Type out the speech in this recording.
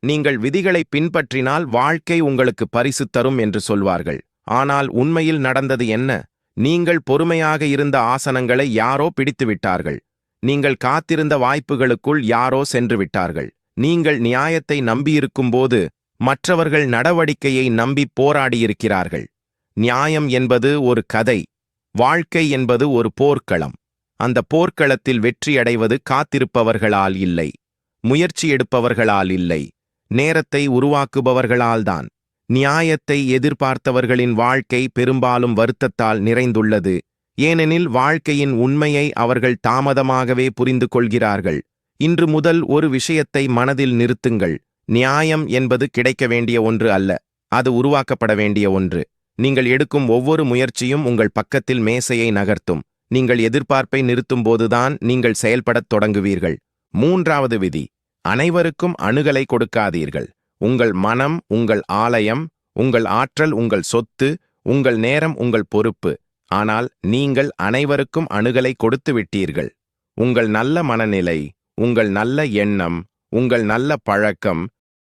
நீங்கள் விதிகளை பின்பற்றினால் வாழ்க்கை உங்களுக்கு பரிசு தரும் என்று சொல்வார்கள். ஆனால் உண்மையில் நடந்தது என்ன? நீங்கள் பொறுமையாக இருந்த ஆசனங்களை யாரோ பிடித்துவிட்டார்கள். நீங்கள் காத்திருந்த வாய்ப்புகளுக்குள் யாரோ சென்று விட்டார்கள். நீங்கள் நியாயத்தை நம்பியிருக்கும்போது மற்றவர்கள் நடவடிக்கையை நம்பி போராடியிருக்கிறார்கள். நியாயம் என்பது ஒரு கதை. வாழ்க்கை என்பது ஒரு போர்க்களம். அந்த போர்க்களத்தில் வெற்றியடைவது காத்திருப்பவர்களால் இல்லை, முயற்சி எடுப்பவர்களால் இல்லை, நேரத்தை உருவாக்குபவர்களால்தான். நியாயத்தை எதிர்பார்த்தவர்களின் வாழ்க்கை பெரும்பாலும் வருத்தத்தால் நிறைந்துள்ளது. ஏனெனில் வாழ்க்கையின் உண்மையை அவர்கள் தாமதமாகவே புரிந்து கொள்கிறார்கள். இன்று முதல் ஒரு விஷயத்தை மனதில் நிறுத்துங்கள். நியாயம் என்பது கிடைக்க வேண்டிய ஒன்று அல்ல, அது உருவாக்கப்பட வேண்டிய ஒன்று. நீங்கள் எடுக்கும் ஒவ்வொரு முயற்சியும் உங்கள் பக்கத்தில் மேசையை நகர்த்தும். நீங்கள் எதிர்பார்ப்பை நிறுத்தும்போதுதான் நீங்கள் செயல்படத் தொடங்குவீர்கள். மூன்றாவது விதி: அனைவருக்கும் அணுகலை கொடுக்காதீர்கள். உங்கள் மனம் உங்கள் ஆலயம், உங்கள் ஆற்றல் உங்கள் சொத்து, உங்கள் நேரம் உங்கள் பொறுப்பு. ஆனால் நீங்கள் அனைவருக்கும் அணுகலை கொடுத்து விட்டீர்கள். உங்கள் நல்ல மனநிலை, உங்கள் நல்ல எண்ணம், உங்கள் நல்ல பழக்கம்,